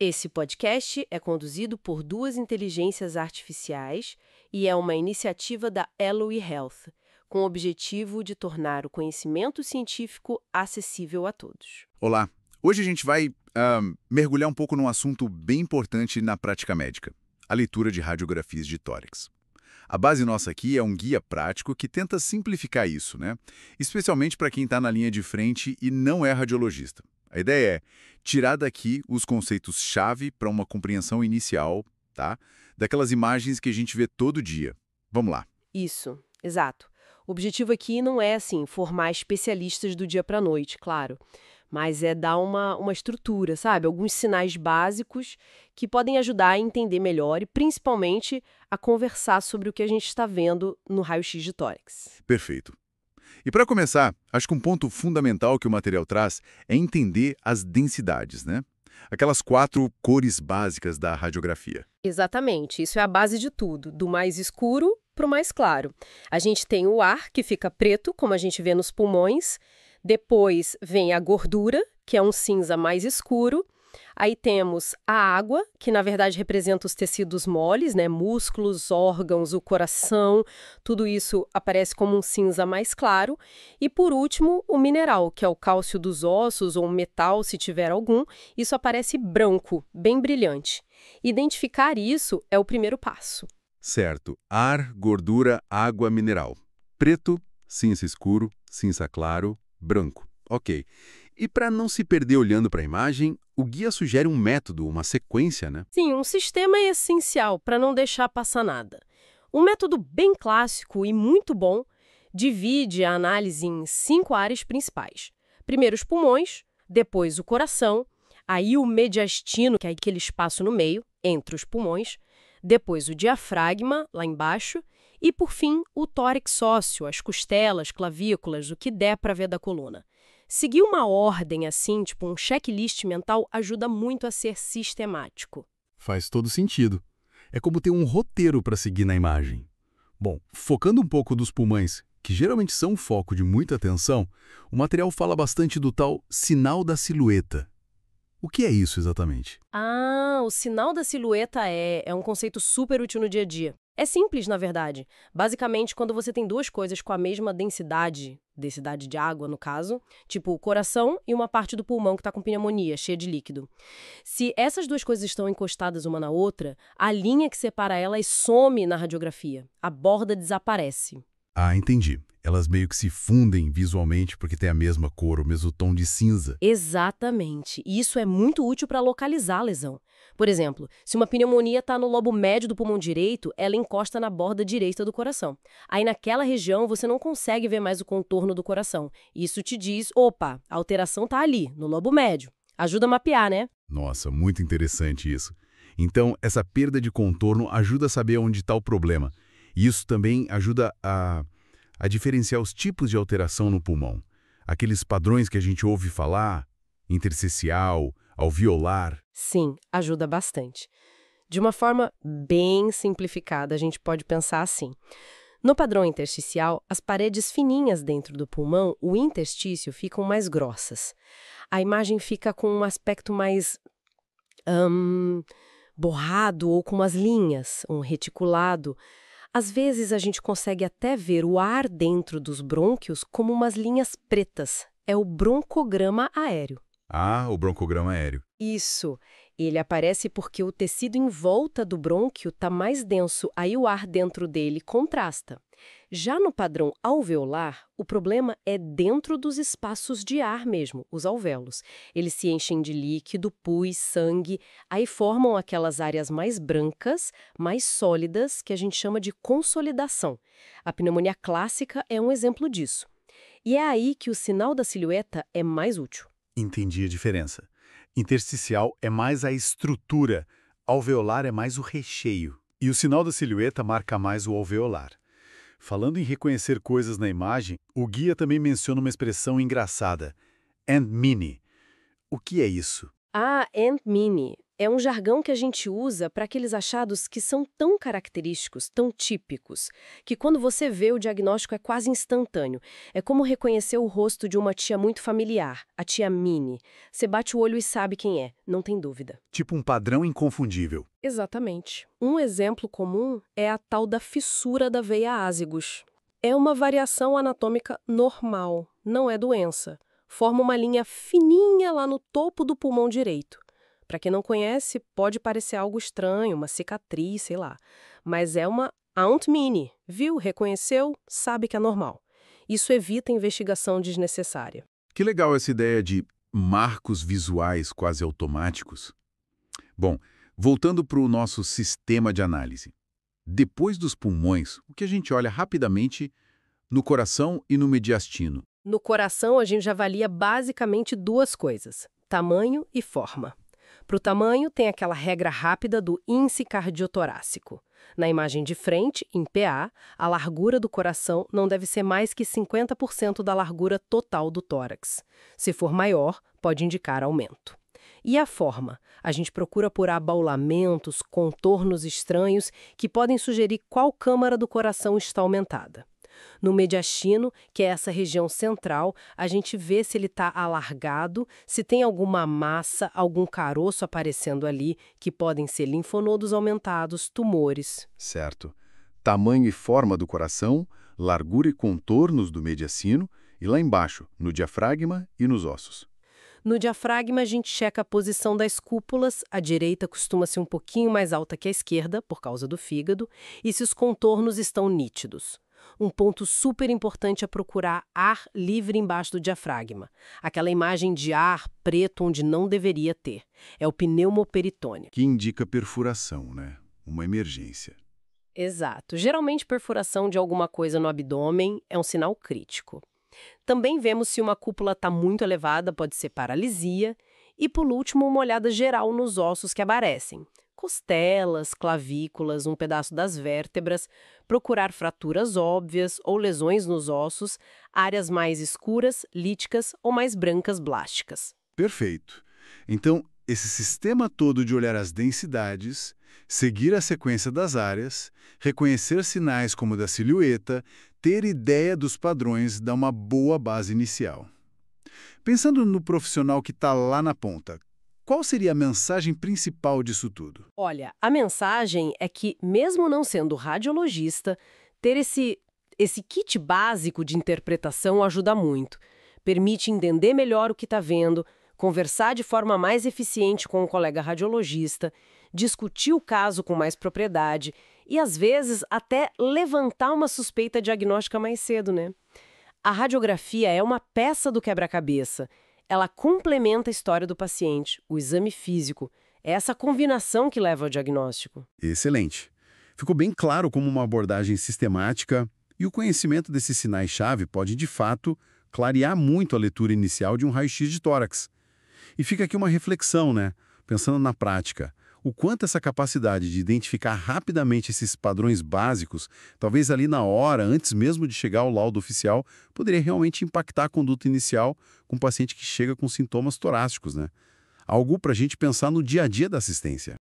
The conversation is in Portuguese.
Esse podcast é conduzido por duas inteligências artificiais e é uma iniciativa da Alloy Health, com o objetivo de tornar o conhecimento científico acessível a todos. Olá, hoje a gente vai mergulhar um pouco num assunto bem importante na prática médica, a leitura de radiografias de tórax. A base nossa aqui é um guia prático que tenta simplificar isso, né? Especialmente para quem está na linha de frente e não é radiologista. A ideia é tirar daqui os conceitos-chave para uma compreensão inicial, tá? Daquelas imagens que a gente vê todo dia. Vamos lá. Isso, exato. O objetivo aqui não é, formar especialistas do dia para a noite, claro, mas é dar uma estrutura, sabe? Alguns sinais básicos que podem ajudar a entender melhor e, principalmente, a conversar sobre o que a gente está vendo no raio-x de tórax. Perfeito. E para começar, acho que um ponto fundamental que o material traz é entender as densidades, né? Aquelas 4 cores básicas da radiografia. Exatamente, isso é a base de tudo, do mais escuro para o mais claro. A gente tem o ar, que fica preto, como a gente vê nos pulmões. Depois vem a gordura, que é um cinza mais escuro. Aí temos a água, que na verdade representa os tecidos moles, né? Músculos, órgãos, o coração, tudo isso aparece como um cinza mais claro. E por último, o mineral, que é o cálcio dos ossos ou metal, se tiver algum, isso aparece branco, bem brilhante. Identificar isso é o primeiro passo. Certo. Ar, gordura, água, mineral. Preto, cinza escuro, cinza claro, branco. Ok. E para não se perder olhando para a imagem, o guia sugere um método, uma sequência, né? Sim, um sistema é essencial para não deixar passar nada. Um método bem clássico e muito bom divide a análise em 5 áreas principais. Primeiro os pulmões, depois o coração, aí o mediastino, que é aquele espaço no meio, entre os pulmões, depois o diafragma, lá embaixo, e por fim o tórax ósseo, as costelas, clavículas, o que der para ver da coluna. Seguir uma ordem assim, tipo um checklist mental, ajuda muito a ser sistemático. Faz todo sentido. É como ter um roteiro para seguir na imagem. Bom, focando um pouco dos pulmões, que geralmente são foco de muita atenção, o material fala bastante do tal sinal da silhueta. O que é isso exatamente? O sinal da silhueta é um conceito super útil no dia a dia. É simples, na verdade. Basicamente, quando você tem duas coisas com a mesma densidade de água, no caso, tipo o coração e uma parte do pulmão que está com pneumonia, cheia de líquido. Se essas duas coisas estão encostadas uma na outra, a linha que separa elas some na radiografia. A borda desaparece. Ah, entendi. Elas meio que se fundem visualmente porque tem a mesma cor, o mesmo tom de cinza. Exatamente. E isso é muito útil para localizar a lesão. Por exemplo, se uma pneumonia está no lobo médio do pulmão direito, ela encosta na borda direita do coração. Aí naquela região você não consegue ver mais o contorno do coração. Isso te diz, opa, a alteração está ali, no lobo médio. Ajuda a mapear, né? Nossa, muito interessante isso. Então, essa perda de contorno ajuda a saber onde está o problema. E isso também ajuda a diferenciar os tipos de alteração no pulmão. Aqueles padrões que a gente ouve falar, intersticial, alveolar. Sim, ajuda bastante. De uma forma bem simplificada, a gente pode pensar assim. No padrão intersticial, as paredes fininhas dentro do pulmão, o interstício, ficam mais grossas. A imagem fica com um aspecto mais borrado ou com umas linhas, um reticulado. Às vezes, a gente consegue até ver o ar dentro dos brônquios como umas linhas pretas. É o broncograma aéreo. Ah, o broncograma aéreo. Isso. Ele aparece porque o tecido em volta do brônquio está mais denso, aí o ar dentro dele contrasta. Já no padrão alveolar, o problema é dentro dos espaços de ar mesmo, os alvéolos. Eles se enchem de líquido, pus, sangue, aí formam aquelas áreas mais brancas, mais sólidas, que a gente chama de consolidação. A pneumonia clássica é um exemplo disso. E é aí que o sinal da silhueta é mais útil. Entendi a diferença. Intersticial é mais a estrutura, alveolar é mais o recheio. E o sinal da silhueta marca mais o alveolar. Falando em reconhecer coisas na imagem, o guia também menciona uma expressão engraçada, and mini. O que é isso? And mini É um jargão que a gente usa para aqueles achados que são tão característicos, tão típicos, que quando você vê o diagnóstico é quase instantâneo. É como reconhecer o rosto de uma tia muito familiar, a tia Minnie. Você bate o olho e sabe quem é, não tem dúvida. Tipo um padrão inconfundível. Exatamente. Um exemplo comum é a tal da fissura da veia ásigos. É uma variação anatômica normal, não é doença. Forma uma linha fininha lá no topo do pulmão direito. Para quem não conhece, pode parecer algo estranho, uma cicatriz, sei lá. Mas é uma Aunt Minnie. Viu? Reconheceu? Sabe que é normal. Isso evita investigação desnecessária. Que legal essa ideia de marcos visuais quase automáticos. Bom, voltando para o nosso sistema de análise. Depois dos pulmões, o que a gente olha rapidamente no coração e no mediastino? No coração, a gente avalia basicamente duas coisas: tamanho e forma. Para o tamanho, tem aquela regra rápida do índice cardiotorácico. Na imagem de frente, em PA, a largura do coração não deve ser mais que 50% da largura total do tórax. Se for maior, pode indicar aumento. E a forma? A gente procura por abaulamentos, contornos estranhos que podem sugerir qual câmara do coração está aumentada. No mediastino, que é essa região central, a gente vê se ele está alargado, se tem alguma massa, algum caroço aparecendo ali, que podem ser linfonodos aumentados, tumores. Certo. Tamanho e forma do coração, largura e contornos do mediastino, e lá embaixo, no diafragma e nos ossos. No diafragma, a gente checa a posição das cúpulas, a direita costuma ser um pouquinho mais alta que a esquerda, por causa do fígado, e se os contornos estão nítidos. Um ponto super importante é procurar ar livre embaixo do diafragma. Aquela imagem de ar preto onde não deveria ter. É o pneumoperitônio. Que indica perfuração, né? Uma emergência. Exato. Geralmente, perfuração de alguma coisa no abdômen é um sinal crítico. Também vemos se uma cúpula está muito elevada, pode ser paralisia. E, por último, uma olhada geral nos ossos que aparecem. Costelas, clavículas, um pedaço das vértebras, procurar fraturas óbvias ou lesões nos ossos, áreas mais escuras, líticas ou mais brancas blásticas. Perfeito. Então, esse sistema todo de olhar as densidades, seguir a sequência das áreas, reconhecer sinais como o da silhueta, ter ideia dos padrões dá uma boa base inicial. Pensando no profissional que está lá na ponta, qual seria a mensagem principal disso tudo? Olha, a mensagem é que, mesmo não sendo radiologista, ter esse kit básico de interpretação ajuda muito. Permite entender melhor o que está vendo, conversar de forma mais eficiente com o colega radiologista, discutir o caso com mais propriedade e, às vezes, até levantar uma suspeita diagnóstica mais cedo, né? A radiografia é uma peça do quebra-cabeça. Ela complementa a história do paciente, o exame físico. É essa combinação que leva ao diagnóstico. Excelente. Ficou bem claro como uma abordagem sistemática e o conhecimento desses sinais-chave pode, de fato, clarear muito a leitura inicial de um raio-x de tórax. E fica aqui uma reflexão, né? Pensando na prática. O quanto essa capacidade de identificar rapidamente esses padrões básicos, talvez ali na hora, antes mesmo de chegar ao laudo oficial, poderia realmente impactar a conduta inicial com um paciente que chega com sintomas torácicos, né? Algo para a gente pensar no dia a dia da assistência.